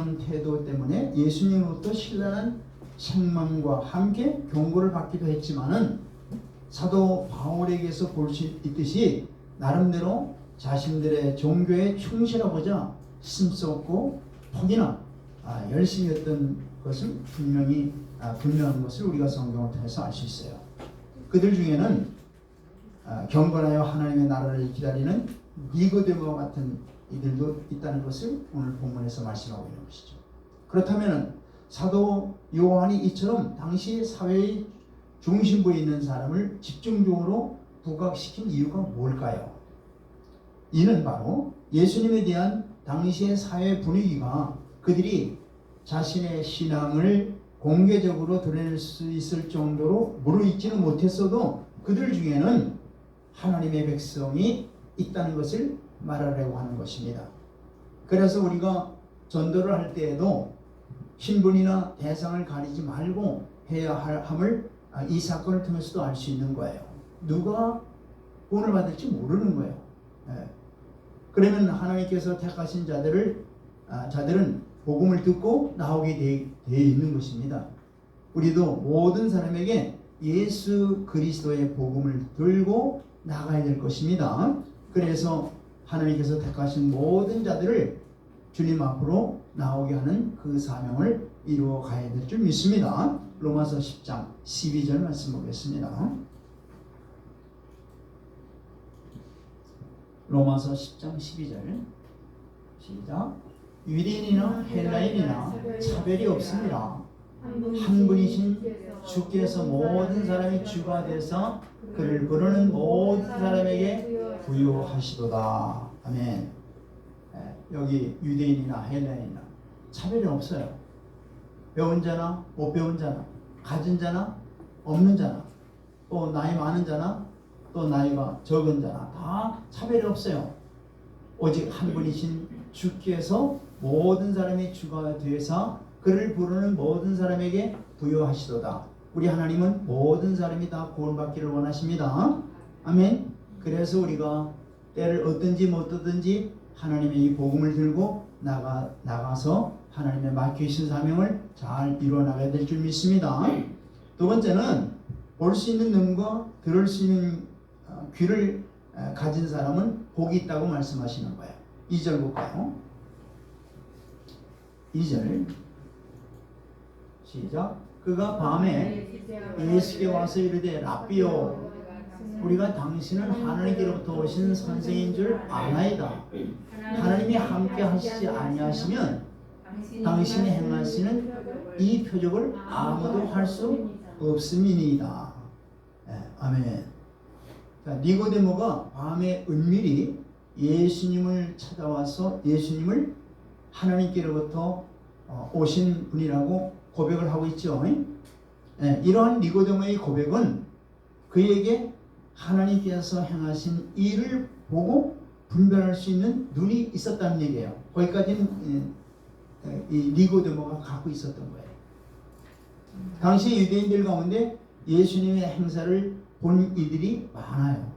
부정하는 태도 때문에 예수님으로부터 신랄한 책망과 함께 경고를 받기도 했지만은 사도 바울에게서 볼 수 있듯이 나름대로 자신들의 종교에 충실하고자 힘썼고 혹이나 열심히 했던 것은 분명한 것을 우리가 성경을 통해서 알 수 있어요. 그들 중에는 경건하여 하나님의 나라를 기다리는 니고데모와 같은 이들도 있다는 것을 오늘 본문에서 말씀하고 있는 것이죠. 그렇다면 사도 요한이 이처럼 당시 사회의 중심부에 있는 사람을 집중적으로 부각시킨 이유가 뭘까요? 이는 바로 예수님에 대한 당시의 사회 분위기가 그들이 자신의 신앙을 공개적으로 드러낼 수 있을 정도로 무르익지는 못했어도 그들 중에는 하나님의 백성이 있다는 것을 말하려고 하는 것입니다. 그래서 우리가 전도를 할 때에도 신분이나 대상을 가리지 말고 해야 함을 이 사건을 통해서도 알 수 있는 거예요. 누가 구원을 받을지 모르는 거예요. 그러면 하나님께서 택하신 자들은 복음을 듣고 나오게 되어 있는 것입니다. 우리도 모든 사람에게 예수 그리스도의 복음을 들고 나가야 될 것입니다. 그래서 하나님께서 택하신 모든 자들을 주님 앞으로 나오게 하는 그 사명을 이루어 가야 될 줄 믿습니다. 로마서 10장 12절 말씀 보겠습니다. 로마서 10장 12절 시작. 유대인이나 헬라인이나 차별이 없습니다. 한 분이신 주께서 모든 사람이 주가 되사 그를 부르는 모든 사람에게 부요하시도다. 아멘. 여기 유대인이나 헬라인이나 차별이 없어요. 배운 자나 못 배운 자나 가진 자나 없는 자나 또 나이 많은 자나 또 나이가 적은 자나 다 차별이 없어요. 오직 한 분이신 주께서 모든 사람이 주가 되사 그를 부르는 모든 사람에게 부요하시도다. 우리 하나님은 모든 사람이 다 구원받기를 원하십니다. 아멘. 그래서 우리가 때를 얻든지 못 얻든지 하나님의 이 복음을 들고 나가서 하나님의 맡기신 사명을 잘 이루어 나가야 될 줄 믿습니다. 두 번째는 볼 수 있는 눈과 들을 수 있는 귀를 가진 사람은 복이 있다고 말씀하시는 거예요. 2절 볼까요? 2절 시작. 그가 밤에 예수께 와서 이르되 랍비요 우리가 당신은 하나님께로부터 오신 선생인 줄 아나이다. 하나님이 함께 하시지 아니하시면 당신이 행하시는 이 표적을 아무도 할 수 없음이니이다. 아멘. 니고데모가 밤에 은밀히 예수님을 찾아와서 예수님을 하나님께로부터 오신 분이라고 고백을 하고 있죠. 이러한 니고데모의 고백은 그에게 하나님께서 행하신 일을 보고 분별할 수 있는 눈이 있었다는 얘기예요. 거기까지는 이 니고데모가 갖고 있었던 거예요. 당시 유대인들 가운데 예수님의 행사를 본 이들이 많아요.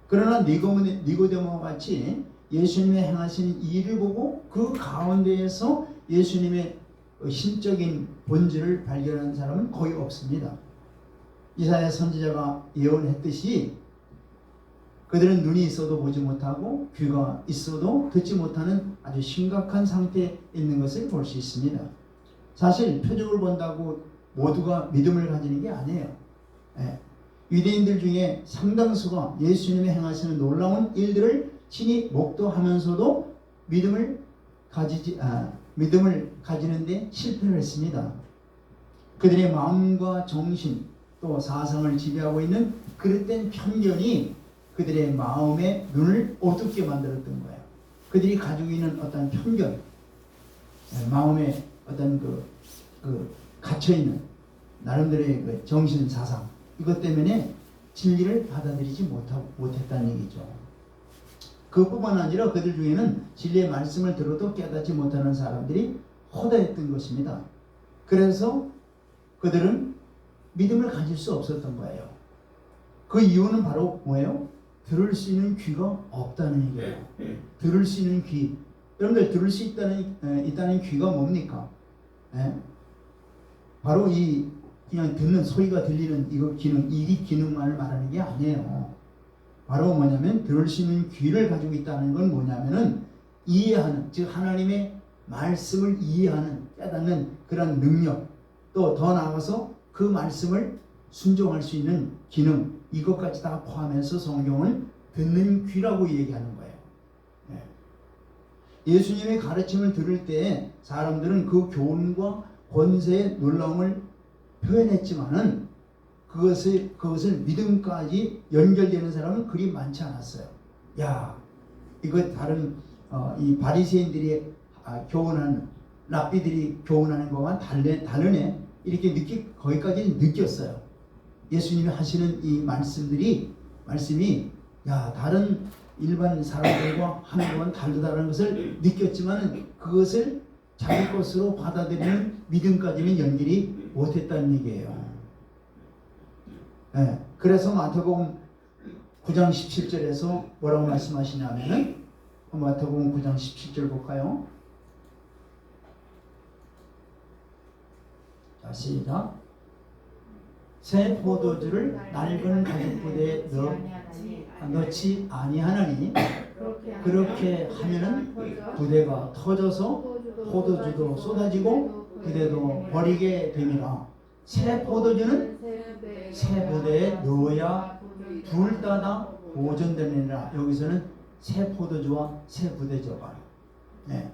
그러나 니고데모와 같이 예수님의 행하신 일을 보고 그 가운데에서 예수님의 신적인 본질을 발견하는 사람은 거의 없습니다. 이사야 선지자가 예언했듯이 그들은 눈이 있어도 보지 못하고 귀가 있어도 듣지 못하는 아주 심각한 상태에 있는 것을 볼 수 있습니다. 사실 표적을 본다고 모두가 믿음을 가지는 게 아니에요. 유대인들 중에 상당수가 예수님이 행하시는 놀라운 일들을 친히 목도하면서도 믿음을 가지는데 실패를 했습니다. 그들의 마음과 정신 또 사상을 지배하고 있는 그릇된 편견이 그들의 마음의 눈을 어둡게 만들었던 거예요. 그들이 가지고 있는 어떤 편견, 마음에 어떤 갇혀있는 나름대로의 그 정신 사상, 이것 때문에 진리를 받아들이지 못했다는 얘기죠. 그뿐만 아니라 그들 중에는 진리의 말씀을 들어도 깨닫지 못하는 사람들이 허다했던 것입니다. 그래서 그들은 믿음을 가질 수 없었던 거예요. 그 이유는 바로 뭐예요? 들을 수 있는 귀가 없다는 얘기예요. 들을 수 있는 귀, 여러분들 들을 수 있다는 귀가 뭡니까? 예? 바로 이 그냥 듣는 소리가 들리는 이거 기능, 이 기능만을 말하는 게 아니에요. 바로 뭐냐면 들을 수 있는 귀를 가지고 있다는 건 뭐냐면은 이해하는, 즉 하나님의 말씀을 이해하는, 깨닫는 그런 능력, 또 더 나아가서 그 말씀을 순종할 수 있는 기능, 이것까지 다 포함해서 성경을 듣는 귀라고 얘기하는 거예요. 예수님의 가르침을 들을 때 사람들은 그 교훈과 권세의 놀라움을 표현했지만은 그것을 믿음까지 연결되는 사람은 그리 많지 않았어요. 야, 이거 다른 이 바리새인들이 교훈하는, 랍비들이 교훈하는 것과 다르네. 이렇게 거기까지 느꼈어요. 예수님이 하시는 이 말씀이 야, 다른 일반 사람들과 하는 것은 다르다는 것을 느꼈지만 그것을 자기 것으로 받아들이는 믿음까지는 연결이 못했다는 얘기예요. 네, 그래서 마태복음 9장 17절에서 뭐라고 말씀하시냐면은 마태복음 9장 17절 볼까요? 자, 시작. 새 포도주를 낡은 가죽 부대에 넣지 아니하나니 그렇게 하면은 부대가 터져서 포도주도 쏟아지고 부대도 버리게 됨이라. 새 포도주는 새 부대에 넣어야 둘 다 보존되느니라. 여기서는 새 포도주와 새 부대죠. 네.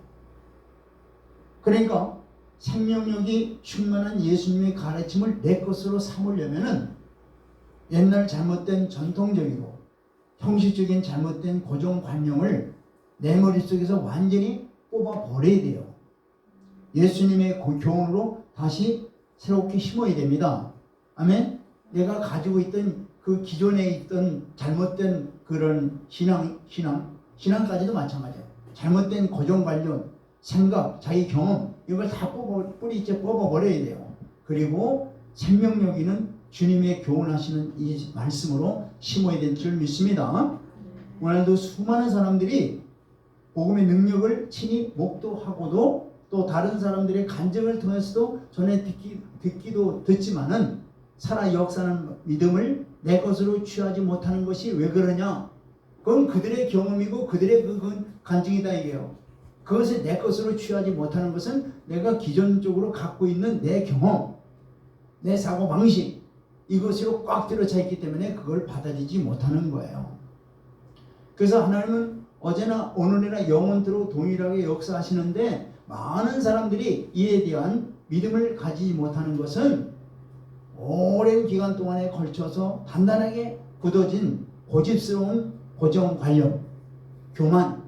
그러니까 생명력이 충만한 예수님의 가르침을 내 것으로 삼으려면은 옛날 잘못된 전통적이고 형식적인 잘못된 고정관념을 내 머릿속에서 완전히 뽑아버려야 돼요. 예수님의 교훈으로 다시 새롭게 심어야 됩니다. 아멘? 내가 가지고 있던 그 기존에 있던 잘못된 그런 신앙까지도 마찬가지예요. 잘못된 고정관념, 생각, 자기 경험, 이걸 다 뿌리째 뽑아버려야 돼요. 그리고 생명력이는 주님의 교훈하시는 이 말씀으로 심어야 될 줄 믿습니다. 오늘도 수많은 사람들이 복음의 능력을 친히 목도하고도 또 다른 사람들의 간증을 통해서도 전해 듣기도 듣지만은 살아 역사하는 믿음을 내 것으로 취하지 못하는 것이 왜 그러냐? 그건 그들의 경험이고 그들의 그 간증이다 이게요. 그것을 내 것으로 취하지 못하는 것은 내가 기존적으로 갖고 있는 내 경험, 내 사고방식, 이것으로 꽉 들어차 있기 때문에 그걸 받아들이지 못하는 거예요. 그래서 하나님은 어제나 오늘이나 영원토록 동일하게 역사하시는데 많은 사람들이 이에 대한 믿음을 가지지 못하는 것은 오랜 기간 동안에 걸쳐서 단단하게 굳어진 고집스러운 고정관념, 교만,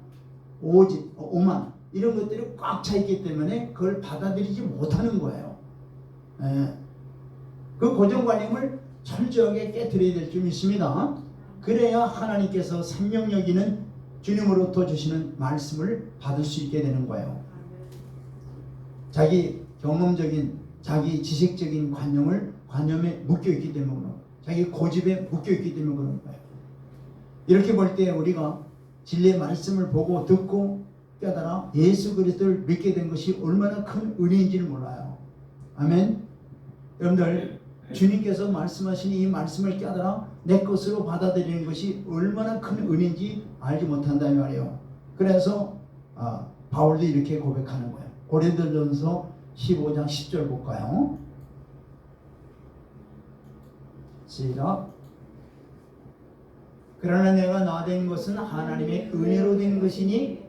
오만 이런 것들이 꽉 차 있기 때문에 그걸 받아들이지 못하는 거예요. 그 고정관념을 철저하게 깨트려야 될 줄 믿습니다. 그래야 하나님께서 생명력 있는 주님으로부터 주시는 말씀을 받을 수 있게 되는 거예요. 자기 경험적인, 자기 지식적인 관념에 묶여있기 때문에, 자기 고집에 묶여있기 때문에 그런 거예요. 이렇게 볼 때 우리가 진리의 말씀을 보고 듣고 깨달아 예수 그리스도를 믿게 된 것이 얼마나 큰 은혜인지를 몰라요. 아멘. 여러분들 주님께서 말씀하신 이 말씀을 깨달아 내 것으로 받아들이는 것이 얼마나 큰 은혜인지 알지 못한다 이 말이에요. 그래서 바울도 이렇게 고백하는 거예요. 고린도전서 15장 10절 볼까요? 시작. 그러나 내가 나된 것은 하나님의 은혜로 된 것이니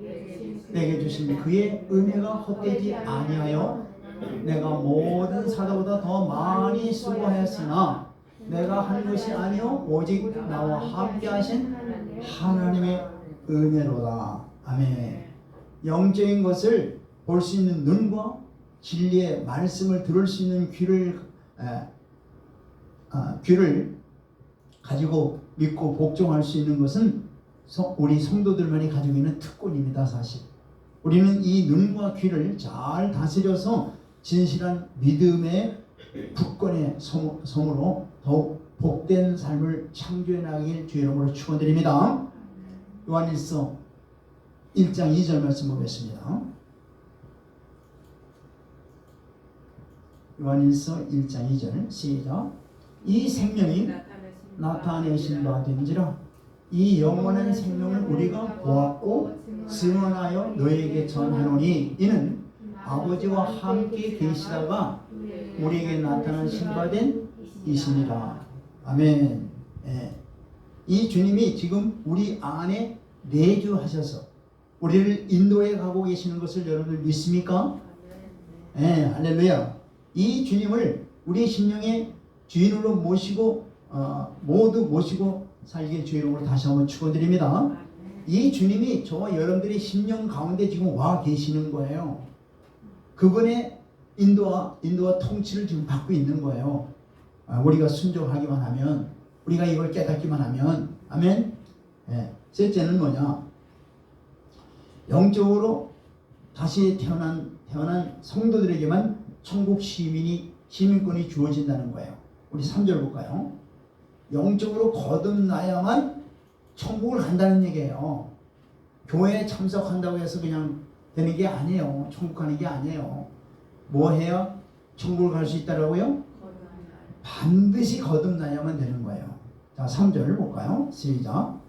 내게 주신 그의 은혜가 헛되지 아니하여 내가 모든 사도보다 더 많이 수고하였으나 내가 한 것이 아니요 오직 나와 함께 하신 하나님의 은혜로다. 아멘. 영적인 것을 볼 수 있는 눈과 진리의 말씀을 들을 수 있는 귀를 가지고 믿고 복종할 수 있는 것은 우리 성도들만이 가지고 있는 특권입니다. 사실 우리는 이 눈과 귀를 잘 다스려서 진실한 믿음의 굳건의 성으로 더욱 복된 삶을 창조해 나가길 주의 이름으로 축원드립니다. 요한일서 1장 2절 말씀 보겠습니다. 요한일서 1장 2절 시작. 이 생명이 나타내신 바 된지라 이 영원한 생명을 우리가 보았고 증언하여 너에게 전하노니 이는 아버지와 함께 계시다가 우리에게 나타나신 바 된 이시니라. 아멘. 예. 이 주님이 지금 우리 안에 내주하셔서 우리를 인도해 가고 계시는 것을 여러분들 믿습니까? 예, 할렐루야. 이 주님을 우리 심령의 주인으로 모시고 모두 모시고 살길 주 이름으로 다시 한번 축원드립니다. 이 주님이 저와 여러분들의 심령 가운데 지금 와 계시는 거예요. 그분의 인도와 통치를 지금 받고 있는 거예요. 우리가 순종하기만 하면, 우리가 이걸 깨닫기만 하면, 아멘. 예. 셋째는 뭐냐? 영적으로 다시 태어난 성도들에게만 천국 시민권이 주어진다는 거예요. 우리 3절 볼까요? 영적으로 거듭나야만 천국을 간다는 얘기예요. 교회에 참석한다고 해서 그냥 되는 게 아니에요. 천국 가는 게 아니에요. 뭐 해야 천국을 갈 수 있다라고요? 반드시 거듭나야만 되는 거예요. 자, 3절을 볼까요? 시작.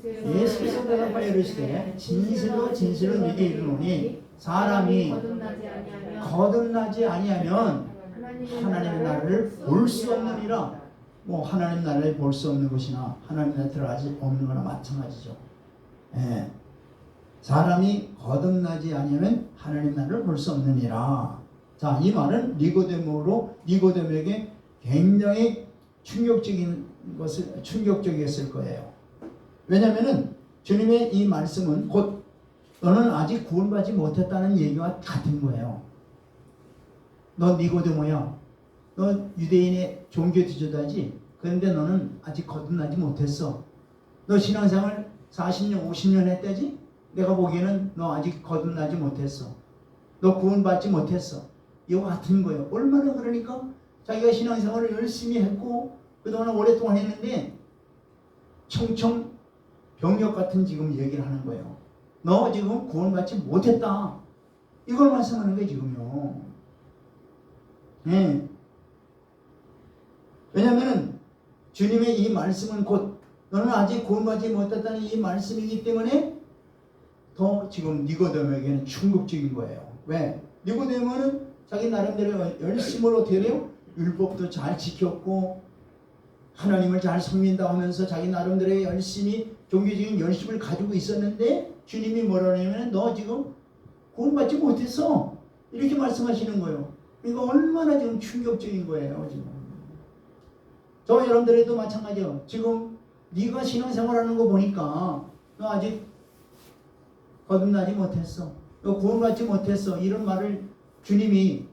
예수께서 대답하여 이르시되 진실로 진실로 네게 이르노니 사람이 거듭나지 아니하면 하나님의 나라를 볼 수 없느니라. 뭐 하나님 나라를 볼 수 없는 것이나 하나님 나라에 들어가지 없는 거나 마찬가지죠. 예. 사람이 거듭나지 아니하면 하나님 나라를 볼 수 없느니라. 자, 이 말은 니고데모에게 굉장히 충격적이었을 거예요. 왜냐하면은 주님의 이 말씀은 곧 너는 아직 구원받지 못했다는 얘기와 같은 거예요. 너 니고데모야. 너 유대인의 종교 지도자지. 그런데 너는 아직 거듭나지 못했어. 너 신앙생활 40년, 50년 했다지? 내가 보기에는 너 아직 거듭나지 못했어. 너 구원받지 못했어. 이와 같은 거예요. 얼마나 그러니까 자기가 신앙생활을 열심히 했고 그동안 오랫동안 했는데 청청 병력 같은 지금 얘기를 하는 거예요. 너 지금 구원받지 못했다. 이걸 말씀하는 거예요, 지금요. 네. 왜냐하면 주님의 이 말씀은 곧 너는 아직 구원받지 못했다는 이 말씀이기 때문에 더 지금 니고데모에게는 충격적인 거예요. 왜? 니고데모는 자기 나름대로 열심으로 되려 율법도 잘 지켰고 하나님을 잘 섬긴다 하면서 자기 나름대로 열심히 종교적인 열심을 가지고 있었는데 주님이 뭐라 하냐면 너 지금 구원받지 못했어. 이렇게 말씀하시는 거예요. 이거 얼마나 지금 충격적인 거예요. 지금. 저 여러분들에도 마찬가지예요. 지금 네가 신앙생활하는 거 보니까 너 아직 거듭나지 못했어. 너 구원받지 못했어. 이런 말을 주님이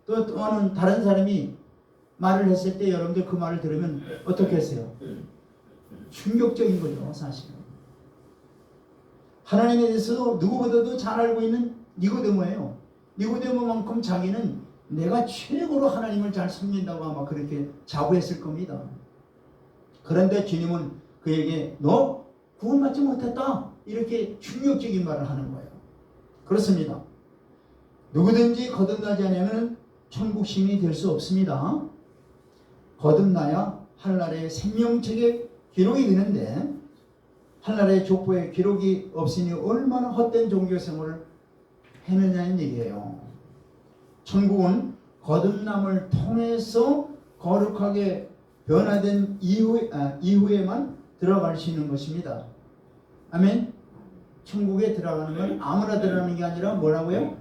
또는 다른 사람이 말을 했을 때 여러분들 그 말을 들으면 어떻게 했어요? 충격적인 거죠, 사실은. 하나님에 대해서 누구보다도 잘 알고 있는 니고데모예요. 니고데모만큼 자기는 내가 최고로 하나님을 잘 섬긴다고 아마 그렇게 자부했을 겁니다. 그런데 주님은 그에게 너 구원받지 못했다. 이렇게 충격적인 말을 하는 거예요. 그렇습니다. 누구든지 거듭나지 않으면 천국 시민이 될 수 없습니다. 거듭나야 하늘나라의 생명책에 기록이 되는데 하늘나라의 족보에 기록이 없으니 얼마나 헛된 종교생활을 했느냐는 얘기예요. 천국은 거듭남을 통해서 거룩하게 변화된 이후에만 들어갈 수 있는 것입니다. 아멘. 천국에 들어가는 건 아무나 들어가는 게 아니라 뭐라고요?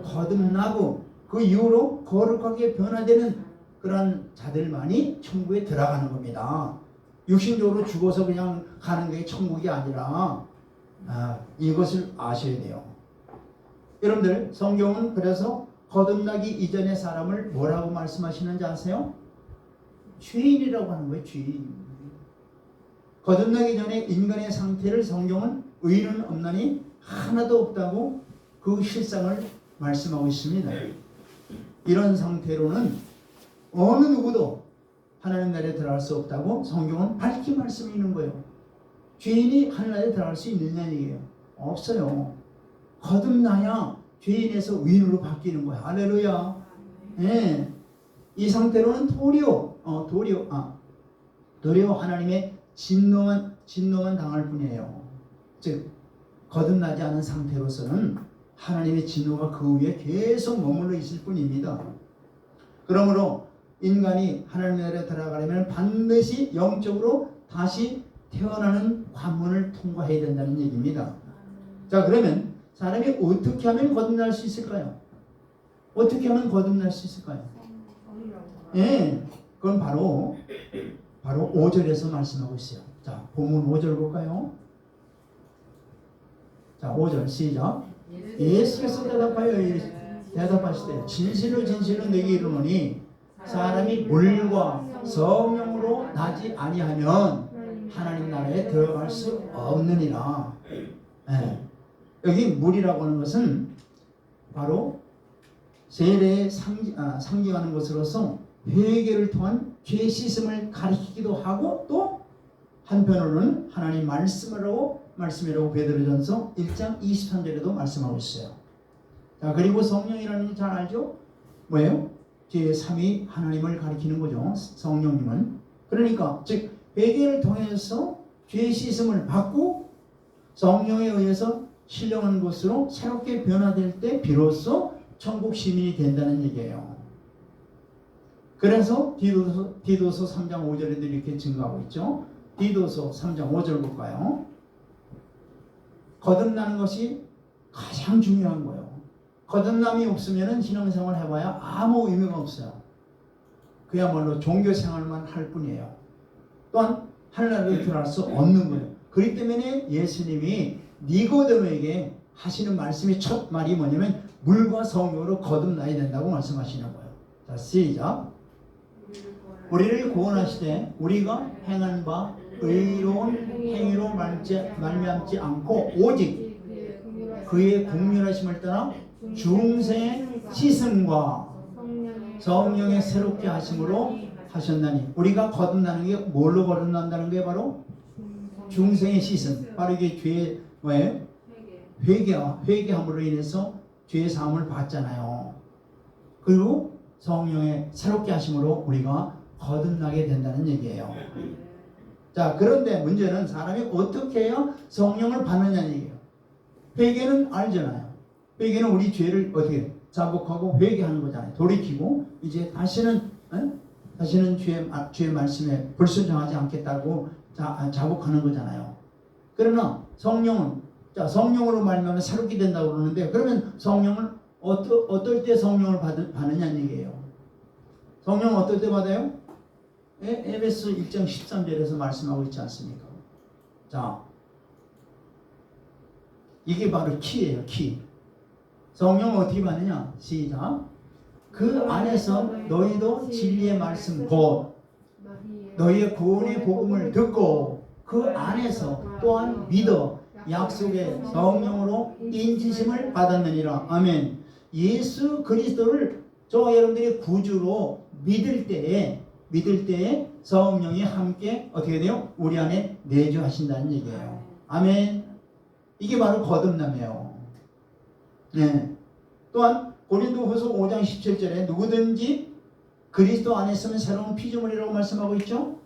거듭나고 그 이후로 거룩하게 변화되는 그런 자들만이 천국에 들어가는 겁니다. 육신적으로 죽어서 그냥 가는 게 천국이 아니라 이것을 아셔야 돼요. 여러분들 성경은 그래서 거듭나기 이전의 사람을 뭐라고 말씀하시는지 아세요? 죄인이라고 하는 거예요. 죄인. 거듭나기 전에 인간의 상태를 성경은 의인은 없나니 하나도 없다고 그 실상을 말씀하고 있습니다. 이런 상태로는 어느 누구도 하나님 나라에 들어갈 수 없다고 성경은 밝히 말씀해 있는 거예요. 죄인이 하나님 나라에 들어갈 수 있느냐는 얘기예요. 없어요. 거듭나야 죄인에서 의인으로 바뀌는 거야. 할렐루야. 예. 이 상태로는 도리어 하나님의 진노만 당할 뿐이에요. 즉 거듭나지 않은 상태로서는 하나님의 진노가 그 위에 계속 머물러 있을 뿐입니다. 그러므로 인간이 하나님 나라에 들어가려면 반드시 영적으로 다시 태어나는 관문을 통과해야 된다는 얘기입니다. 자, 그러면 사람이 어떻게 하면 거듭날 수 있을까요? 어떻게 하면 거듭날 수 있을까요? 예, 그건 바로 5절에서 말씀하고 있어요. 자, 본문 5절 볼까요? 자, 5절 시작. 예수께서 대답하시되 진실로 내게 이르노니 사람이 물과 성령으로 나지 아니하면 하나님 나라에 들어갈 수 없느니라. 예. 여기 물이라고 하는 것은 바로 세례에 상징하는 것으로서 회개를 통한 죄 씻음을 가리키기도 하고 또 한편으로는 하나님 말씀이라고 베드로전서 1장 23절에도 말씀하고 있어요. 자, 그리고 성령이라는 게 잘 알죠? 뭐예요? 제3위 하나님을 가리키는 거죠. 성령님은. 그러니까 즉 회개를 통해서 죄 씻음을 받고 성령에 의해서 신령한 것으로 새롭게 변화될 때 비로소 천국 시민이 된다는 얘기예요. 그래서 디도서 3장 5절에도 이렇게 증거하고 있죠. 디도서 3장 5절 볼까요? 거듭나는 것이 가장 중요한 거예요. 거듭남이 없으면 신앙생활 해봐야 아무 의미가 없어요. 그야말로 종교생활만 할 뿐이에요. 또한 하늘나라에 들어갈 수 없는 거예요. 그렇기 때문에 예수님이 니고데모에게 하시는 말씀의 첫 말이 뭐냐면 물과 성령으로 거듭나야 된다고 말씀하시는 거예요. 자, 시작. 우리를 구원하시되 우리가 행한 바 의로운 행위로 말미암지 않고 오직 그의 긍휼하심을 따라 중생의 씻음과 성령의 새롭게 하심으로 하셨나니. 우리가 거듭나는 게 뭘로 거듭난다는 게 바로 중생의 씻음. 바로 이게 죄의 뭐예요? 회개함으로 인해서 죄의 사함을 받잖아요. 그리고 성령의 새롭게 하심으로 우리가 거듭나게 된다는 얘기예요. 자, 그런데 문제는 사람이 어떻게 해야 성령을 받느냐는 얘기예요. 회개는 알잖아요. 회개는 우리 죄를 어떻게 자복하고 회개하는 거잖아요. 돌이키고 이제 다시는 죄의 말씀에 불순종하지 않겠다고 자복하는 거잖아요. 그러나 성령으로 말미암아 새롭게 된다고 그러는데, 그러면 성령을 어떨 때 성령을 받느냐는 얘기예요. 성령은 어떨 때 받아요? 에베소 1장 13절에서 말씀하고 있지 않습니까? 자, 이게 바로 키예요. 키. 성령은 어떻게 받느냐? 시작. 그 안에서 너희도 진리의 말씀 곧 너희의 구원의 복음을 듣고 그 안에서 또한 믿어 약속의 성령으로 인지심을 받았느니라. 아멘. 예수 그리스도를 여러분들이 구주로 믿을 때에 성령이 함께 어떻게 돼요? 우리 안에 내주하신다는 얘기예요. 아멘. 이게 바로 거듭남이에요. 네. 또한 고린도후서 5장 17절에 누구든지 그리스도 안에 있으면 새로운 피조물이라고 말씀하고 있죠.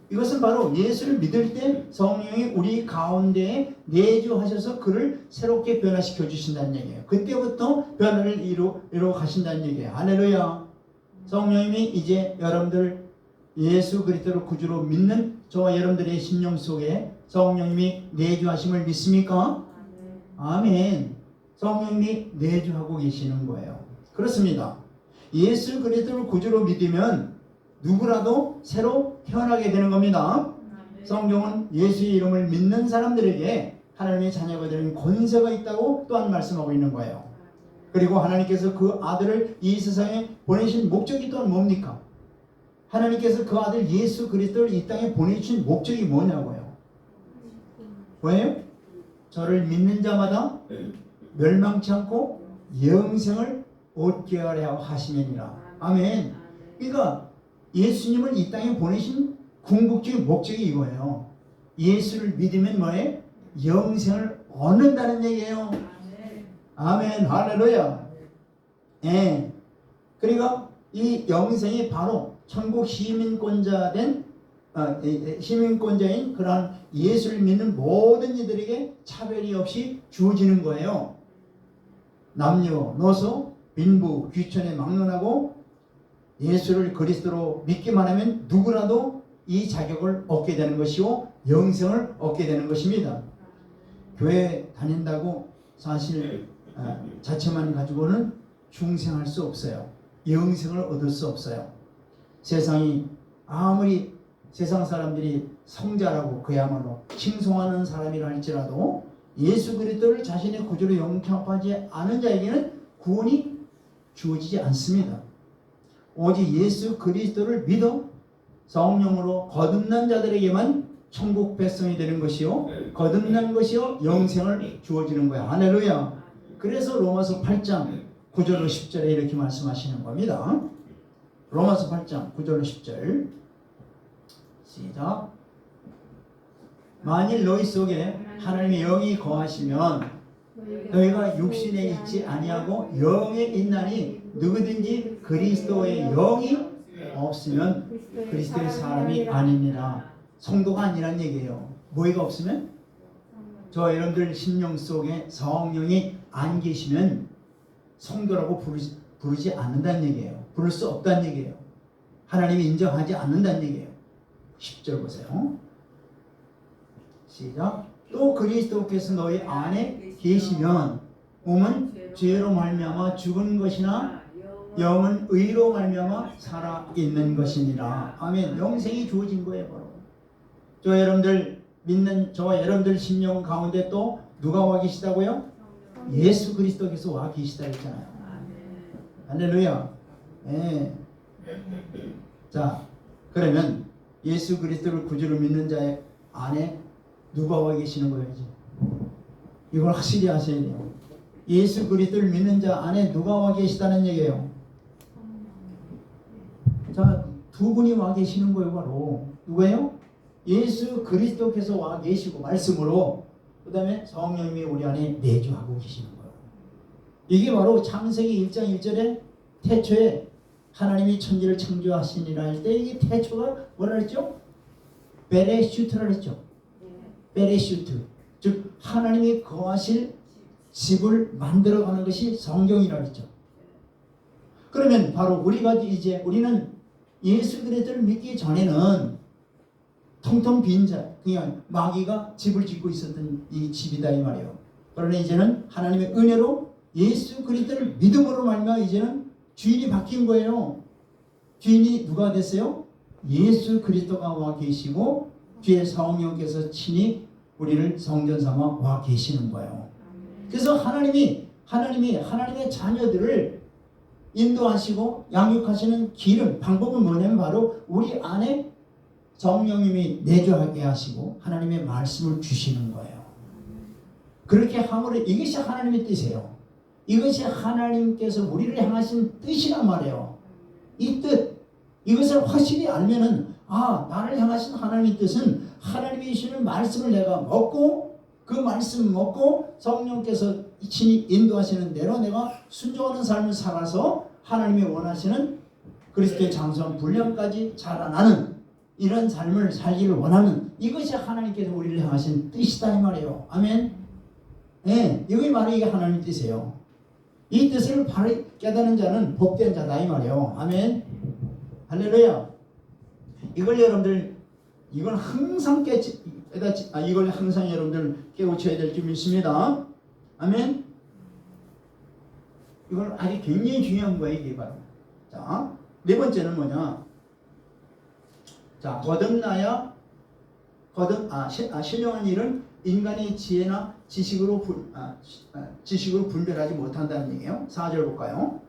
이것은 바로 예수를 믿을 때 성령이 우리 가운데에 내주하셔서 그를 새롭게 변화시켜 주신다는 얘기예요. 그때부터 변화를 이루어 가신다는 얘기예요. 할렐루야. 성령님이 이제 여러분들 예수 그리스도를 구주로 믿는 저와 여러분들의 심령 속에 성령님이 내주하심을 믿습니까? 아멘. 성령님이 내주하고 계시는 거예요. 그렇습니다. 예수 그리스도를 구주로 믿으면 누구라도 새로 태어나게 되는 겁니다. 성경은 예수의 이름을 믿는 사람들에게 하나님의 자녀가 되는 권세가 있다고 또한 말씀하고 있는 거예요. 그리고 하나님께서 그 아들을 이 세상에 보내신 목적이 또한 뭡니까? 하나님께서 그 아들 예수 그리스도를 이 땅에 보내주신 목적이 뭐냐고요? 왜요? 저를 믿는 자마다 멸망치 않고 영생을 얻게 하려 하시면이라. 아멘. 그러니까 예수님을 이 땅에 보내신 궁극적인 목적이 이거예요. 예수를 믿으면 뭐예요? 영생을 얻는다는 얘기예요. 아멘. 할렐루야. 예. 그리고 이 영생이 바로 천국 시민권자인 그러한 예수를 믿는 모든 이들에게 차별이 없이 주어지는 거예요. 남녀노소, 빈부, 귀천에 막론하고 예수를 그리스도로 믿기만 하면 누구라도 이 자격을 얻게 되는 것이고 영생을 얻게 되는 것입니다. 교회 다닌다고 사실 자체만 가지고는 중생할 수 없어요. 영생을 얻을 수 없어요. 세상이 아무리 세상 사람들이 성자라고 그야말로 칭송하는 사람이라 할지라도 예수 그리스도를 자신의 구주로 영접하지 않은 자에게는 구원이 주어지지 않습니다. 오직 예수 그리스도를 믿어 성령으로 거듭난 자들에게만 천국 백성이 되는 것이요, 거듭난 것이요 영생을 주어지는 거야. 할렐루야. 그래서 로마서 8장 9절로 10절에 이렇게 말씀하시는 겁니다. 로마서 8장 9절로 10절 시작. 만일 너희 속에 하나님의 영이 거하시면 너희가 육신에 있지 아니하고 영에 있나니 누구든지 그리스도의 영이 없으면 그리스도의 사람이 아니니라. 성도가 아니란 얘기예요. 뭐가 없으면? 저 여러분들 심령 속에 성령이 안 계시면 성도라고 부르지 않는다는 얘기예요. 부를 수 없다는 얘기예요. 하나님이 인정하지 않는다는 얘기예요. 10절 보세요. 시작. 또 그리스도께서 너희 안에 계시면 몸은 죄로 말미암아 죽은 것이나 영은 의로 말미암아 살아 있는 것이니라. 아멘. 영생이 주어진 거예요. 바로 저 여러분들 믿는 저 여러분들 심령 가운데 또 누가 와 계시다고요? 예수 그리스도께서 와 계시다 했잖아요. 할렐루야. 네. 자, 그러면 예수 그리스도를 구주로 믿는 자의 안에 누가 와 계시는 거예요? 이걸 확실히 아셔야 돼요. 예수 그리스도를 믿는 자 안에 누가 와 계시다는 얘기예요. 자, 두 분이 와 계시는 거예요. 바로 누구예요? 예수 그리스도께서 와 계시고 말씀으로, 그 다음에 성령님이 우리 안에 내주하고 계시는 거예요. 이게 바로 창세기 1장 1절에 태초에 하나님이 천지를 창조하시니라 할 때 이 태초가 뭐라 했죠? 베레슈트라 했죠. 베레슈트, 즉 하나님이 거하실 집을 만들어가는 것이 성경이라 했죠. 그러면 바로 우리는 예수 그리스도를 믿기 전에는 텅텅 빈 자, 그냥 마귀가 집을 짓고 있었던 이 집이다 이 말이에요. 그러나 이제는 하나님의 은혜로 예수 그리스도를 믿음으로 말미암아 이제는 주인이 바뀐 거예요. 주인이 누가 됐어요? 예수 그리스도가 와 계시고 주의 성령께서 친히 우리를 성전 삼아 와 계시는 거예요. 그래서 하나님의 자녀들을 인도하시고 양육하시는 길은, 방법은 뭐냐면 바로 우리 안에 성령님이 내주하게 하시고 하나님의 말씀을 주시는 거예요. 그렇게 함으로 이것이 하나님의 뜻이에요. 이것이 하나님께서 우리를 향하신 뜻이란 말이에요. 이 뜻, 이것을 확실히 알면은 나를 향하신 하나님의 뜻은 하나님이 주시는 말씀을 내가 먹고 그 말씀 먹고 성령께서 친히 인도하시는 대로 내가 순종하는 삶을 살아서 하나님이 원하시는 그리스도의 장수한 분량까지 자라나는 이런 삶을 살기를 원하는, 이것이 하나님께서 우리를 향하신 뜻이다 이 말이에요. 아멘. 네, 이게 바로 이게 하나님의 뜻이에요. 이 뜻을 바로 깨닫는 자는 복된 자다 이 말이에요. 아멘. 할렐루야. 이걸 항상 이걸 항상 여러분들 깨우쳐야 될 줄 믿습니다. 아멘. 이걸 아주 굉장히 중요한 거예요, 이게 바로. 자, 네 번째는 뭐냐? 자, 신령한 일은 인간의 지혜나 지식으로 분별하지 못한다는 얘기예요. 4절 볼까요?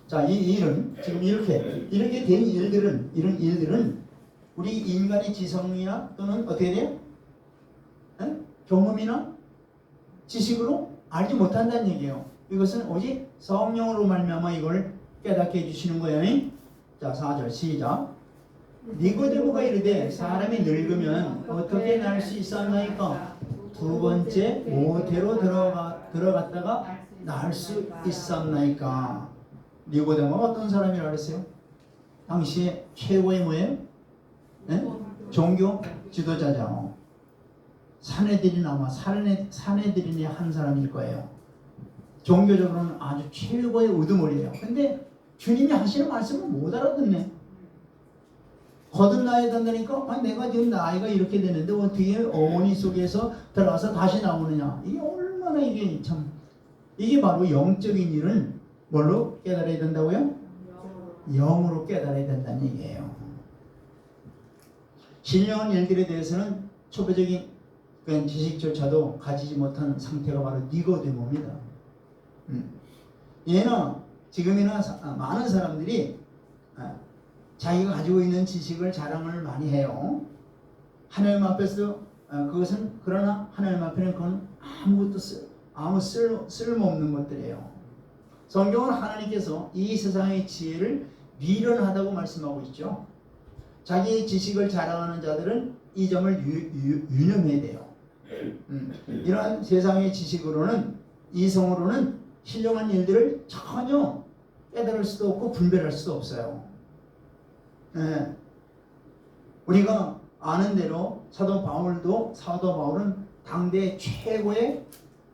자, 이 일은 지금 이렇게 된 일들은, 이런 일들은 우리 인간의 지성이나 또는 어떻게 돼요? 경험이나 지식으로 알지 못한다는 얘기예요. 이것은 오직 성령으로 말미암아 이걸 깨닫게 해주시는 거예요. 자, 4절 시작. 니고데모가 이르되 사람이 늙으면 어떻게 날 수 있었나이까? 두 번째 모태로 들어갔다가 날 수 있었나이까. 니고데모가 어떤 사람이라 그랬어요? 당시에 최고의 뭐예요? 네? 종교 지도자죠. 사내들인의 한 사람일 거예요. 종교적으로는 아주 최고의 우두머리예요. 근데 주님이 하시는 말씀을 못 알아듣네. 거듭나야 된다니까 내가 지금 나이가 이렇게 되는데 어떻게 어머니 속에서 들어가서 다시 나오느냐. 이게 얼마나 이게 바로 영적인 일은 뭘로 깨달아야 된다고요? 영으로 깨달아야 된다는 얘기예요. 신령한 일들에 대해서는 초보적인 지식조차도 가지지 못한 상태가 바로 니고데모입니다. 지금이나 많은 사람들이 자기가 가지고 있는 지식을 자랑을 많이 해요. 하나님 앞에서 그것은, 그러나 하나님 앞에는 그건 아무 쓸모없는 것들이에요. 성경은 하나님께서 이 세상의 지혜를 미련하다고 말씀하고 있죠. 자기의 지식을 자랑하는 자들은 이 점을 유념해야 돼요. 이러한 세상의 지식으로는, 이성으로는 신령한 일들을 전혀 깨달을 수도 없고 분별할 수도 없어요. 우리가 아는 대로 사도 바울은 당대 최고의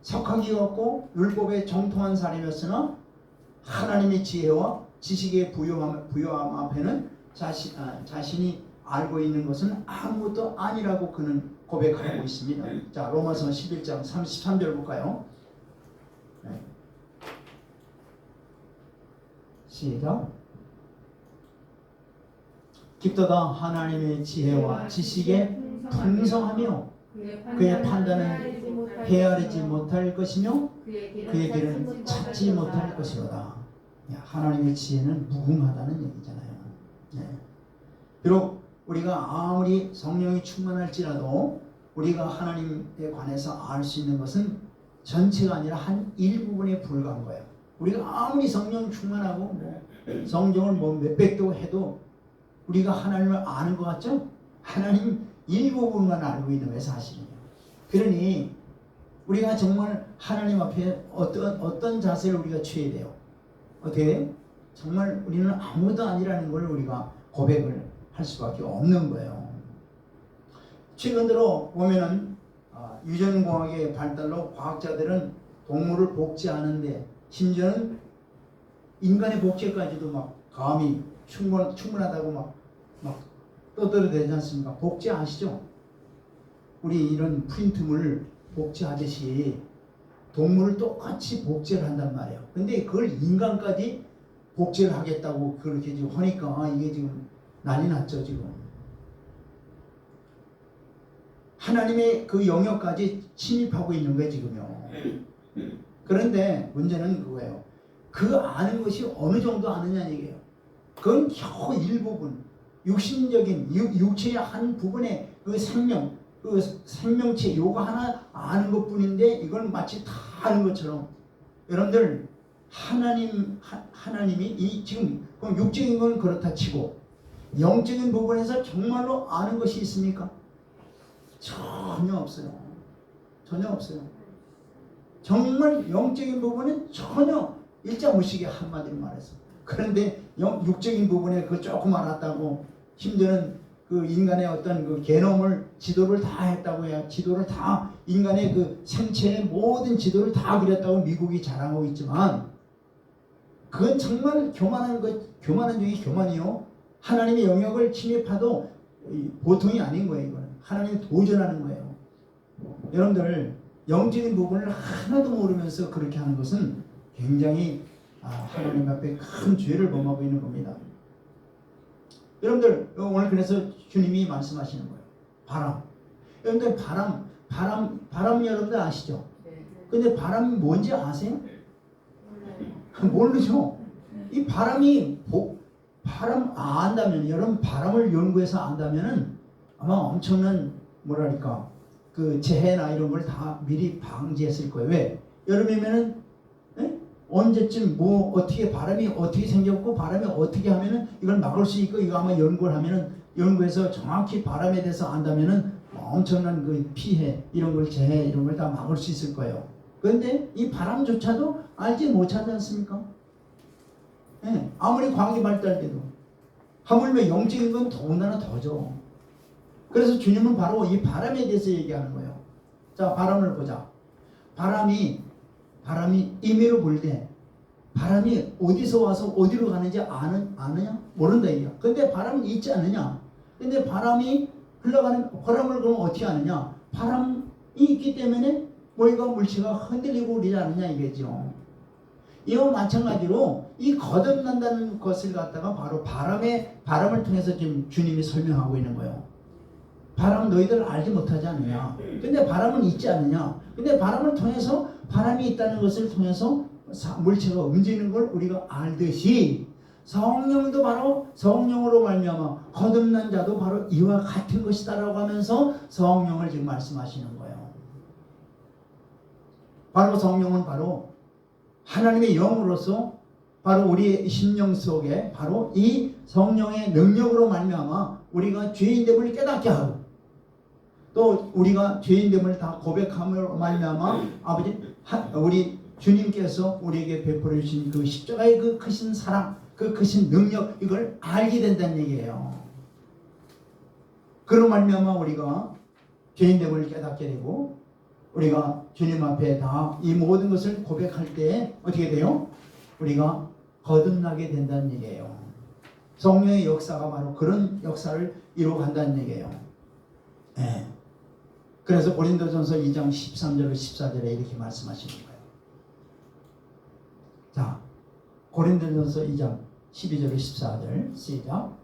석학이었고 율법에 정통한 사람이었으나 하나님의 지혜와 지식의 부요함 앞에는 자신이 알고 있는 것은 아무것도 아니라고 그는 고백하고 있습니다. 자, 로마서 11장 33절 볼까요? 시작. 깊도다 하나님의 지혜와 지식에 풍성하며 그의 판단은 헤아리지 못할 것이며 그의 길은 찾지 못할 것이로다. 하나님의 지혜는 무궁하다는 얘기잖아요. 비록 우리가 아무리 성령이 충만할지라도 우리가 하나님에 관해서 알 수 있는 것은 전체가 아니라 한 일부분에 불과한 거예요. 우리가 아무리 성령 충만하고 성경을 몇백 도 해도 우리가 하나님을 아는 것 같죠? 하나님 일부분만 알고 있는 거예요, 사실은. 그러니 우리가 정말 하나님 앞에 어떤 자세를 우리가 취해야 돼요? 어떻게? 정말 우리는 아무도 아니라는 걸 우리가 고백을 할 수밖에 없는 거예요. 최근 들어 보면은 유전공학의 발달로 과학자들은 동물을 복제하는데 심지어는 인간의 복제까지도 막 감히 충분하다고 막 떠들어대지 않습니까? 복제 아시죠? 우리 이런 프린트물 복제하듯이 동물을 똑같이 복제를 한단 말이에요. 근데 그걸 인간까지 복제를 하겠다고 그렇게 지금 하니까 이게 지금 난리 났죠, 지금. 하나님의 그 영역까지 침입하고 있는 거예요, 지금요. 그런데 문제는 그거예요. 그 아는 것이 어느 정도 아느냐는 얘기예요. 그건 겨우 일부분, 육신적인 육체의 한 부분의 그 생명체 요거 하나 아는 것뿐인데 이걸 마치 다 아는 것처럼 여러분들 하나님이 지금 육적인 건 그렇다 치고 영적인 부분에서 정말로 아는 것이 있습니까? 전혀 없어요. 전혀 없어요. 정말 영적인 부분은 전혀 일자무시게 한마디로 말해서. 그런데 육적인 부분에 그 조금 알았다고 심지어는 그 인간의 어떤 그 게놈을 지도를 다 했다고 해야 지도를 다 인간의 그 생체의 모든 지도를 다 그렸다고 미국이 자랑하고 있지만 그건 정말 교만한 중에 교만이요. 하나님의 영역을 침입해도 보통이 아닌 거예요. 이거는 하나님이 도전하는 거예요. 여러분들 영적인 부분을 하나도 모르면서 그렇게 하는 것은 굉장히 하나님 앞에 큰 죄를 범하고 있는 겁니다. 여러분들 오늘 그래서 주님이 말씀하시는 거예요. 바람. 여러분들 바람 여러분들 아시죠? 근데 바람이 뭔지 아세요? 모르죠. 이 바람 안다면 여러분 바람을 연구해서 안다면은 아마 엄청난 뭐랄까 그 재해나 이런 걸 다 미리 방지했을 거예요. 왜? 여름이면은 언제쯤 어떻게 바람이 어떻게 생겼고 바람이 어떻게 하면은 이걸 막을 수 있고 이거 아마 연구해서 정확히 바람에 대해서 안다면은 엄청난 그 피해 이런 걸 재해 이런 걸 다 막을 수 있을 거예요. 그런데 이 바람조차도 알지 못하지 않습니까? 예, 아무리 과학이 발달돼도 하물며 영적인 건 더군다나 더죠. 그래서 주님은 바로 이 바람에 대해서 얘기하는 거예요. 자, 바람을 보자. 바람이 임의로 불 때 바람이 어디서 와서 어디로 가는지 아느냐? 모른다 이거야. 근데 바람은 있지 않느냐? 근데 바람이 흘러가는 바람을 그럼 어떻게 아느냐? 바람이 있기 때문에 뭐가 물체가 흔들리고 그러지 않느냐 이거죠. 이와 마찬가지로 이 거듭난다는 것을 갖다가 바로 바람을 통해서 지금 주님이 설명하고 있는 거예요. 바람 너희들 알지 못하지 않느냐? 근데 바람은 있지 않느냐? 근데 바람을 통해서 바람이 있다는 것을 통해서 물체가 움직이는 걸 우리가 알듯이 성령도 바로 성령으로 말미암아 거듭난 자도 바로 이와 같은 것이다라고 하면서 성령을 지금 말씀하시는 거예요. 바로 성령은 바로 하나님의 영으로서 바로 우리의 심령 속에 바로 이 성령의 능력으로 말미암아 우리가 죄인됨을 깨닫게 하고 또 우리가 죄인됨을 다 고백함으로 말미암아 아버지 우리 주님께서 우리에게 베풀어 주신 그 십자가의 그 크신 사랑 그 크신 능력 이걸 알게 된다는 얘기예요. 그로 말미암아 우리가 죄인됨을 깨닫게 되고 우리가 주님 앞에 다 이 모든 것을 고백할 때 어떻게 돼요? 우리가 거듭나게 된다는 얘기예요. 성령의 역사가 바로 그런 역사를 이루어간다는 얘기예요. 네. 그래서 고린도전서 2장 13절 14절에 이렇게 말씀하시는 거예요. 자, 고린도전서 2장 12절 14절 시작.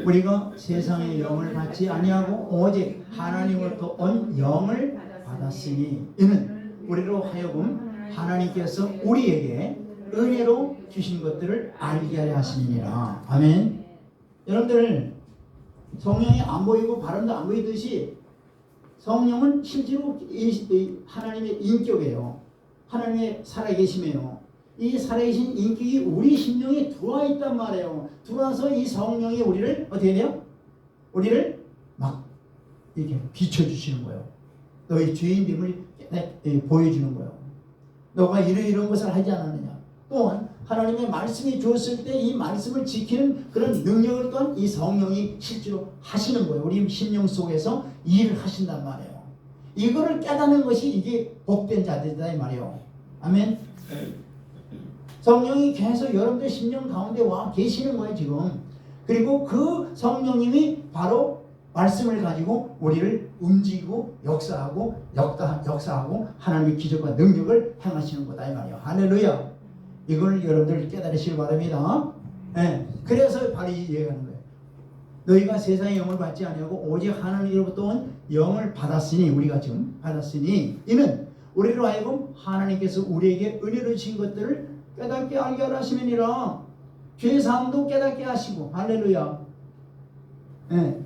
우리가 세상의 영을 받지 아니하고 오직 하나님으로부터 온 영을 받았으니 이는 우리로 하여금 하나님께서 우리에게 은혜로 주신 것들을 알게 하려 하심이니라. 아멘. 여러분들 성령이 안 보이고 바람도 안 보이듯이 성령은 실제로 하나님의 인격이에요. 하나님의 살아계심이에요. 이 살아계신 인격이 우리 심령에 들어와 있단 말이에요. 들어와서 이 성령이 우리를 어떻게 해요? 우리를 막 이렇게 비춰주시는 거예요. 너희 죄인됨을 보여주는 거예요. 너가 이런 것을 하지 않았느냐. 또한 하나님의 말씀이 주었을 때 이 말씀을 지키는 그런 능력을 또한 이 성령이 실제로 하시는 거예요. 우리 심령 속에서 일을 하신단 말이에요. 이거를 깨닫는 것이 이게 복된 자들이다 이 말이에요. 아멘. 성령이 계속 여러분들 심령 가운데 와 계시는 거예요 지금. 그리고 그 성령님이 바로 말씀을 가지고 우리를 움직이고 역사하고 하나님의 기적과 능력을 행하시는 거다 이 말이에요. 할렐루야. 이걸 여러분들 깨달으시길 바랍니다. 네. 그래서 바로 이 얘기하는 거예요. 너희가 세상의 영을 받지 아니하고 오직 하나님으로부터 온 영을 받았으니 우리가 지금 받았으니 이는 우리로 하여금 하나님께서 우리에게 은혜로 주신 것들을 깨닫게 알게 하심이니라. 죄사함도 깨닫게 하시고 할렐루야. 네.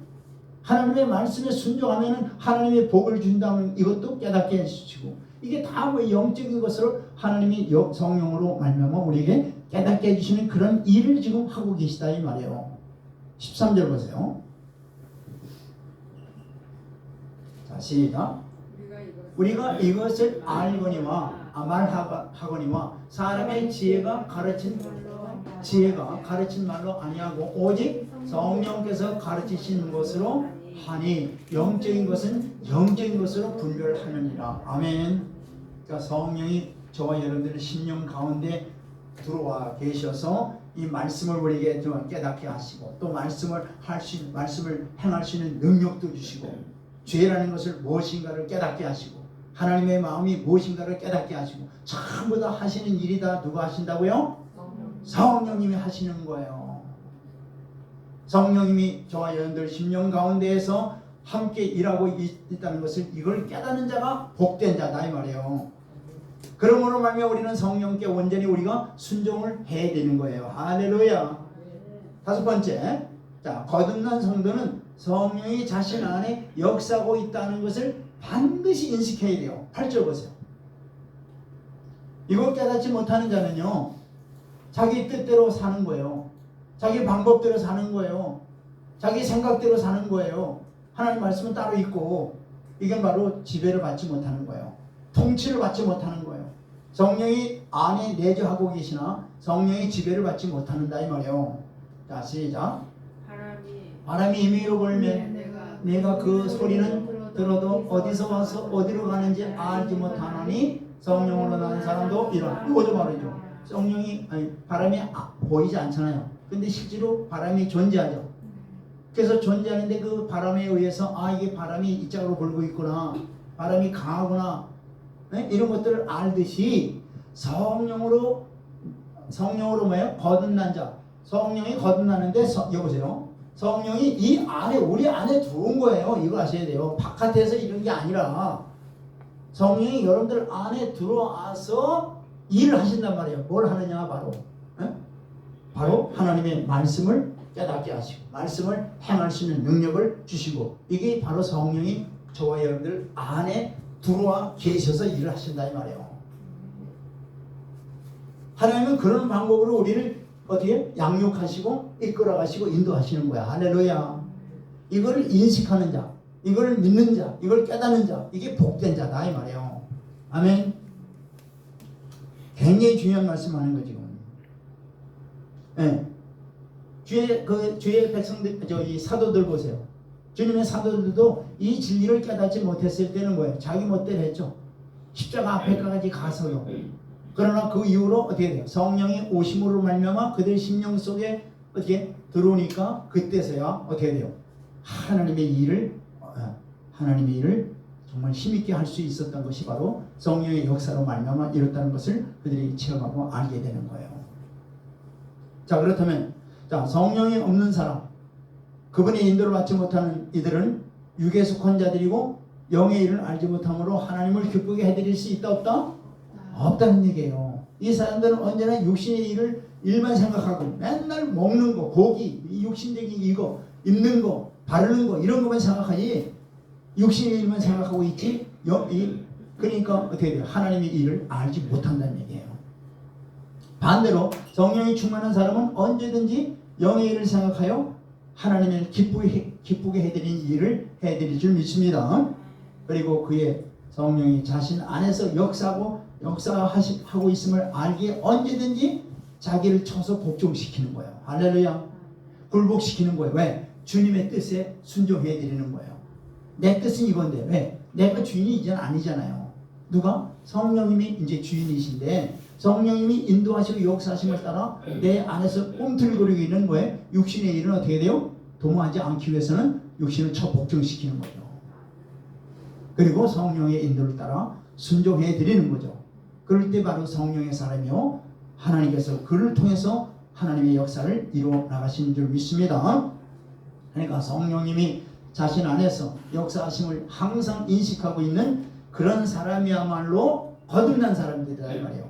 하나님의 말씀에 순종하면 하나님의 복을 준다면 이것도 깨닫게 해주시고 이게 다 영적인 것으로 하나님이 성령으로 말미암아 우리에게 깨닫게 해주시는 그런 일을 지금 하고 계시다 이 말이에요. 13절 보세요. 자 시작. 우리가 이것을 알거니와 말하거니와 사람의 지혜가 가르친 말로 아니하고 오직 성령께서 가르치시는 것으로 하니 영적인 것은 영적인 것으로 분별하느니라. 아멘. 그러니까 성령이 저와 여러분들의 심령 가운데 들어와 계셔서 이 말씀을 우리에게 좀 깨닫게 하시고 또 말씀을 행할 수 있는 능력도 주시고 죄라는 것을 무엇인가를 깨닫게 하시고 하나님의 마음이 무엇인가를 깨닫게 하시고 전부 다 하시는 일이 다 누가 하신다고요? 성령님이 하시는 거예요. 성령님이 저와 여러분들 심령 가운데에서 함께 일하고 있다는 것을 이걸 깨닫는 자가 복된 자다 이 말이에요. 그러므로 말미암아 우리는 성령께 온전히 우리가 순종을 해야 되는 거예요. 할렐루야. 다섯 번째, 자 거듭난 성도는 성령이 자신 안에 역사하고 있다는 것을 반드시 인식해야 돼요. 8절 보세요. 이걸 깨닫지 못하는 자는요 자기 뜻대로 사는 거예요. 자기 방법대로 사는 거예요. 자기 생각대로 사는 거예요. 하나님 말씀은 따로 있고 이게 바로 지배를 받지 못하는 거예요. 통치를 받지 못하는 거예요. 성령이 안에 내주하고 계시나 성령이 지배를 받지 못하는다 이 말이에요. 자 시작. 바람이 임의로 불면 내가 그 소리는 들어도 어디서 와서 어디로 가는지 알지 못하나니 성령으로 나는 사람도 이런. 이거죠 말이죠. 성령이 바람이 보이지 않잖아요. 근데 실제로 바람이 존재하죠. 그래서 존재하는데 그 바람에 의해서 이게 바람이 이쪽으로 불고 있구나, 바람이 강하구나, 네? 이런 것들을 알듯이 성령으로 뭐예요? 거듭난 자. 성령이 거듭나는데 여보세요. 성령이 이 안에 우리 안에 들어온 거예요. 이거 아셔야 돼요. 바깥에서 이런 게 아니라 성령이 여러분들 안에 들어와서 일을 하신단 말이에요. 뭘 하느냐 바로 바로 하나님의 말씀을 깨닫게 하시고 말씀을 행할 수 있는 능력을 주시고 이게 바로 성령이 저와 여러분들 안에 들어와 계셔서 일을 하신다 이 말이에요. 하나님은 그런 방법으로 우리를 어떻게 양육하시고 이끌어가시고 인도하시는 거야. 할렐루야. 이걸 인식하는 자, 이걸 믿는 자, 이걸 깨닫는 자, 이게 복된 자다 이 말이에요. 아멘. 굉장히 중요한 말씀하는 거 지금. 네. 주의 백성들, 이 사도들 보세요. 주님의 사도들도 이 진리를 깨닫지 못했을 때는 뭐예요? 자기 멋대로 했죠. 십자가 앞에까지 가서요. 그러나 그 이후로 어떻게 돼요? 성령이 오심으로 말미암아 그들 심령 속에 어떻게 들어오니까 그때서야 어떻게 돼요? 하나님의 일을 정말 힘있게 할 수 있었던 것이 바로 성령의 역사로 말미암아 이뤘다는 것을 그들이 체험하고 알게 되는 거예요. 자, 그렇다면 성령이 없는 사람, 그분의 인도를 받지 못하는 이들은 육에 속한 자들이고 영의 일을 알지 못함으로 하나님을 기쁘게 해드릴 수 있다 없다? 없다는 얘기예요. 이 사람들은 언제나 육신의 일만 생각하고 맨날 먹는 거, 고기, 육신적인 이거, 입는 거, 바르는 거 이런 것만 생각하지 육신의 일만 생각하고 있지. 그러니까 어떻게 돼요? 하나님의 일을 알지 못한다는 얘기예요. 반대로 성령이 충만한 사람은 언제든지 영의 일을 생각하여 하나님을 기쁘게 해드리는 일을 해드릴 줄 믿습니다. 그리고 그의 성령이 자신 안에서 역사하고 있음을 알기에 언제든지 자기를 쳐서 복종시키는 거예요. 할렐루야. 굴복시키는 거예요. 왜? 주님의 뜻에 순종해 드리는 거예요. 내 뜻은 이건데 왜? 내가 주인이 이제는 아니잖아요. 누가? 성령님이 이제 주인이신데 성령님이 인도하시고 역사하심을 따라 내 안에서 꿈틀거리고 있는 거예요. 육신의 일은 어떻게 돼요? 도모하지 않기 위해서는 육신을 쳐 복종시키는 거죠. 그리고 성령의 인도를 따라 순종해 드리는 거죠. 그럴 때 바로 성령의 사람이요 하나님께서 그를 통해서 하나님의 역사를 이루어 나가시는 줄 믿습니다. 그러니까 성령님이 자신 안에서 역사하심을 항상 인식하고 있는 그런 사람이야말로 거듭난 사람들이다 이 말이에요.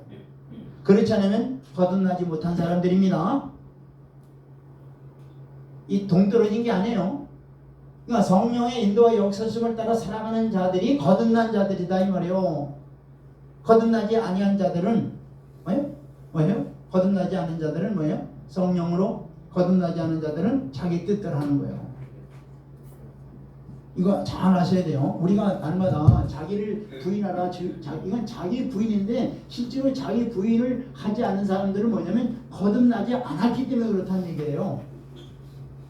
그렇지 않으면 거듭나지 못한 사람들입니다. 이 동떨어진 게 아니에요. 그러니까 성령의 인도와 역사심을 따라 살아가는 자들이 거듭난 자들이다 이 말이에요. 거듭나지 아니한 자들은 뭐예요? 거듭나지 않은 자들은 뭐예요? 성령으로 거듭나지 않은 자들은 자기 뜻대로 하는 거예요. 이거 잘 아셔야 돼요. 우리가 날마다 자기를 부인하라, 이건 자기 부인인데 실제로 자기 부인을 하지 않은 사람들은 뭐냐면 거듭나지 않았기 때문에 그렇다는 얘기예요.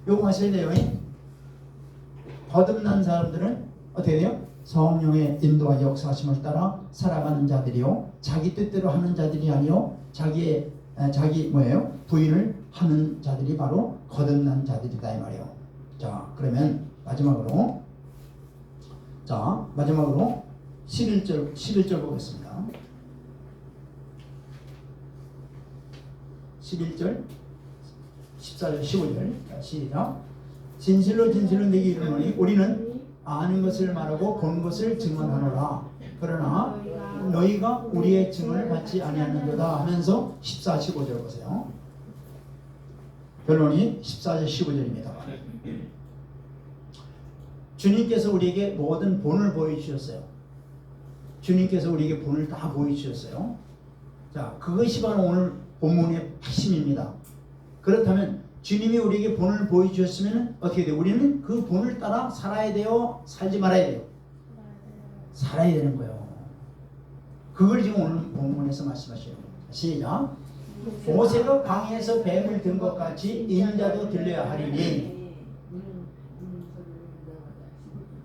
요거 아셔야 돼요. 거듭난 사람들은 어떻게 돼요? 성령의 인도와 역사하심을 따라 살아가는 자들이요, 자기 뜻대로 하는 자들이 아니요, 자기 부인을 하는 자들이 바로 거듭난 자들이다 이 말이에요. 자, 그러면 마지막으로 11절 보겠습니다. 11절, 14절, 15절 시작. 진실로 내게 이르노니 우리는 아는 것을 말하고 본 것을 증언하노라. 그러나 너희가 우리의 증언을 받지 아니하는도다 하면서 14, 15절 보세요. 결론이 14절, 15절입니다. 주님께서 우리에게 모든 본을 보여주셨어요. 주님께서 우리에게 본을 다 보여주셨어요. 자, 그것이 바로 오늘 본문의 핵심입니다. 그렇다면 주님이 우리에게 본을 보여주셨으면 어떻게 돼요? 우리는 그 본을 따라 살아야 돼요? 살지 말아야 돼요? 살아야 되는 거예요. 그걸 지금 오늘 본문에서 말씀하시는 거예요. 시작. 모세가 광야에서 뱀을 든 것 같이 인자도 들려야 하리니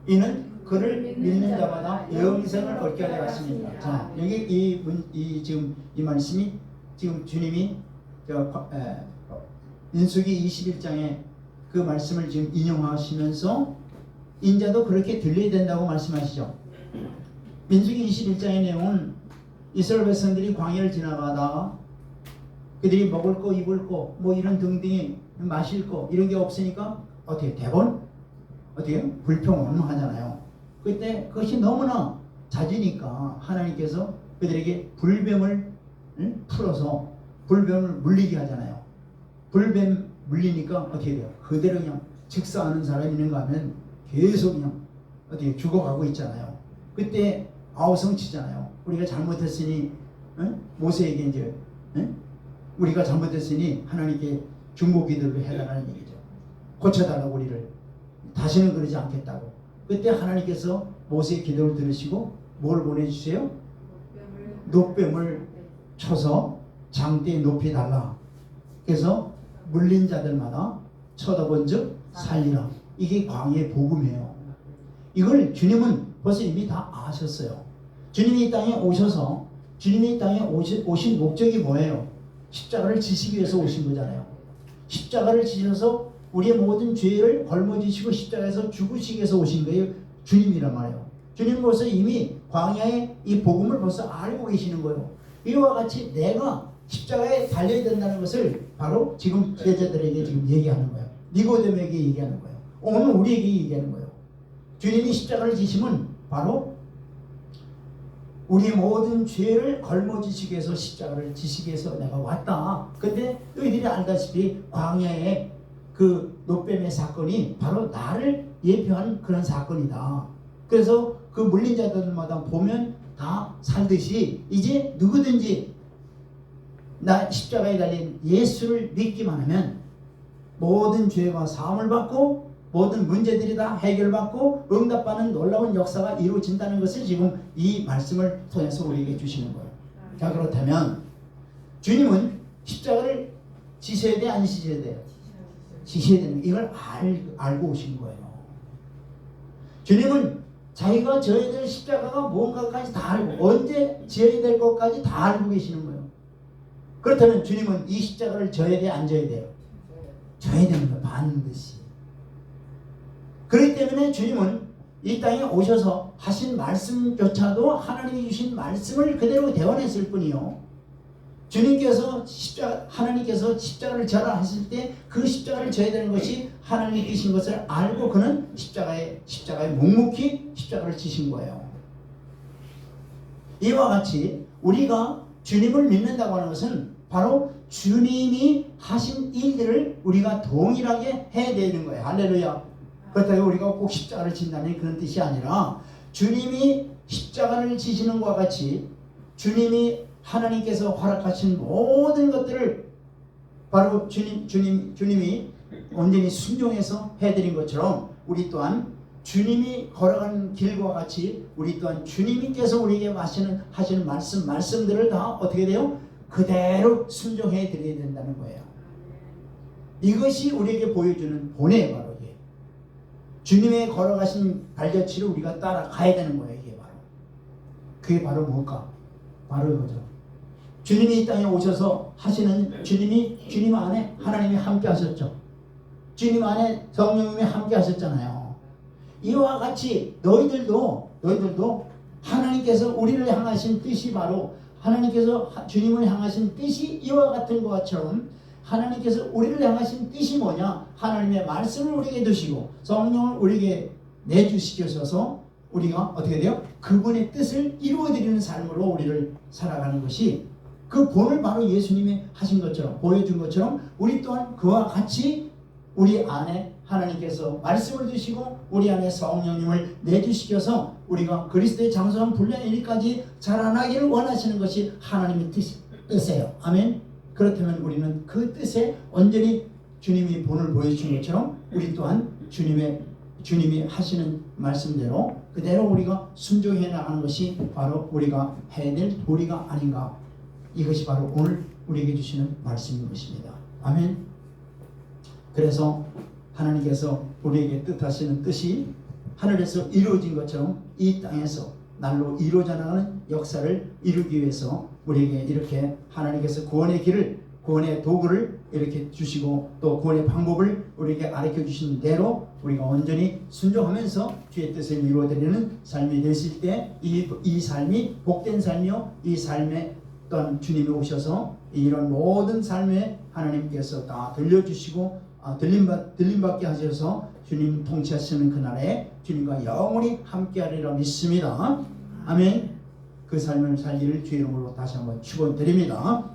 이는 그를 믿는 자마다 영생을 얻게 하려 하십니다. 자, 여기 지금 이 말씀이 지금 주님이 민수기 21장에 그 말씀을 지금 인용하시면서 인자도 그렇게 들려야 된다고 말씀하시죠. 민수기 21장의 내용은 이스라엘 백성들이 광야를 지나가다가 그들이 먹을 거, 입을 거, 뭐 이런 등등이 마실 거 이런 게 없으니까 어떻게 대번 어떻게 불평원하잖아요. 그때 그것이 너무나 잦으니까 하나님께서 그들에게 불뱀을 풀어서 불뱀을 물리게 하잖아요. 불뱀 물리니까 어떻게 돼요? 그대로 그냥 즉사하는 사람이 있는가 하면 계속 그냥 어떻게 죽어가고 있잖아요. 그때 아우성 치잖아요. 우리가 잘못했으니 모세에게 이제 우리가 잘못했으니 하나님께 중보 기도를 해달라는 얘기죠. 고쳐달라고 우리를 다시는 그러지 않겠다고. 그때 하나님께서 모세의 기도를 들으시고 뭘 보내주세요? 노뱀을 쳐서 장대에 높이 달라. 그래서 물린 자들마다 쳐다본즉 살리라. 이게 광야의 복음이에요. 이걸 주님은 벌써 이미 다 아셨어요. 주님이 이 땅에 오셔서 주님이 이 땅에 오신 목적이 뭐예요? 십자가를 지시기 위해서 오신 거잖아요. 십자가를 지셔서 우리의 모든 죄를 걸머지시고 십자가에서 죽으시기 위해서 오신 거예요. 주님이란 말이에요. 주님은 벌써 이미 광야의 이 복음을 벌써 알고 계시는 거예요. 이와 같이 내가 십자가에 달려야 된다는 것을 바로 지금 제자들에게 지금 얘기하는 거예요. 니고데모에게 얘기하는 거예요. 오늘 우리에게 얘기하는 거예요. 주님이 십자가를 지시면 바로 우리의 모든 죄를 걸머지시기 위해서 십자가를 지시기 위해서 내가 왔다. 근데 너희들이 알다시피 광야의 그 노뱀의 사건이 바로 나를 예표한 그런 사건이다. 그래서 그 물린 자들마다 보면 다 살듯이 이제 누구든지 나 십자가에 달린 예수를 믿기만 하면 모든 죄와 사함을 받고 모든 문제들이 다 해결받고 응답받는 놀라운 역사가 이루어진다는 것을 지금 이 말씀을 통해서 우리에게 주시는 거예요. 자, 그렇다면 주님은 십자가를 지셔야 돼, 안 지셔야 돼요? 지셔야 되는 이걸 알고 오신 거예요. 주님은 자기가 져야 될 십자가가 뭔가까지 다 알고 언제 지어야 될 것까지 다 알고 계시는 거예요. 그렇다면 주님은 이 십자가를 져야 돼, 안 져야 돼요? 져야 되는 거예요. 반드시. 그렇기 때문에 주님은 이 땅에 오셔서 하신 말씀조차도 하나님이 주신 말씀을 그대로 대원했을 뿐이요. 주님께서 하나님께서 십자가를 져라 하실 때 그 십자가를 져야 되는 것이 하나님의 뜻인 것을 알고 그는 십자가에 묵묵히 십자가를 지신 거예요. 이와 같이 우리가 주님을 믿는다고 하는 것은 바로 주님이 하신 일들을 우리가 동일하게 해야 되는 거예요. 할렐루야. 그렇다고 우리가 꼭 십자가를 진다는 그런 뜻이 아니라 주님이 십자가를 지시는 것과 같이 주님이 하나님께서 허락하신 모든 것들을 바로 주님이 온전히 순종해서 해드린 것처럼 우리 또한 주님이 걸어가는 길과 같이 우리 또한 주님께서 우리에게 하시는 말씀들을 다 어떻게 돼요? 그대로 순종해 드려야 된다는 거예요. 이것이 우리에게 보여주는 본의 바로 이게 주님의 걸어가신 발자취를 우리가 따라가야 되는 거예요. 이게 바로 그게 바로 뭘까? 바로 이거죠. 주님이 이 땅에 오셔서 하시는 주님 안에 하나님이 함께 하셨죠. 주님 안에 성령님이 함께 하셨잖아요. 이와 같이 너희들도 하나님께서 우리를 향하신 뜻이 바로 하나님께서 주님을 향하신 뜻이 이와 같은 것처럼 하나님께서 우리를 향하신 뜻이 뭐냐? 하나님의 말씀을 우리에게 주시고 성령을 우리에게 내주시셔서 우리가 어떻게 돼요? 그분의 뜻을 이루어드리는 삶으로 우리를 살아가는 것이 그 본을 바로 예수님이 하신 것처럼 보여준 것처럼 우리 또한 그와 같이 우리 안에 하나님께서 말씀을 주시고 우리 안에 성령님을 내주시켜서 우리가 그리스도의 장성한 분량에 이르기까지 자라나기를 원하시는 것이 하나님의 뜻이에요. 아멘. 그렇다면 우리는 그 뜻에 온전히 주님이 본을 보여주신 것처럼 우리 또한 주님이 하시는 말씀대로 그대로 우리가 순종해 나가는 것이 바로 우리가 해야 될 도리가 아닌가. 이것이 바로 오늘 우리에게 주시는 말씀인 것입니다. 아멘. 그래서 하나님께서 우리에게 뜻하시는 뜻이 하늘에서 이루어진 것처럼 이 땅에서 날로 이루어져 나가는 역사를 이루기 위해서 우리에게 이렇게 하나님께서 구원의 길을, 구원의 도구를 이렇게 주시고 또 구원의 방법을 우리에게 가르쳐 주신 대로 우리가 온전히 순종하면서 주의 뜻을 이루어드리는 삶이 되실 때 이 삶이 복된 삶이요, 이 삶에 또한 주님이 오셔서 이런 모든 삶에 하나님께서 다 들려주시고 들림받게 하셔서 주님 통치하시는 그날에 주님과 영원히 함께하리라 믿습니다. 아멘. 그 삶을 살기를 주의 이름으로 다시 한번 축원드립니다.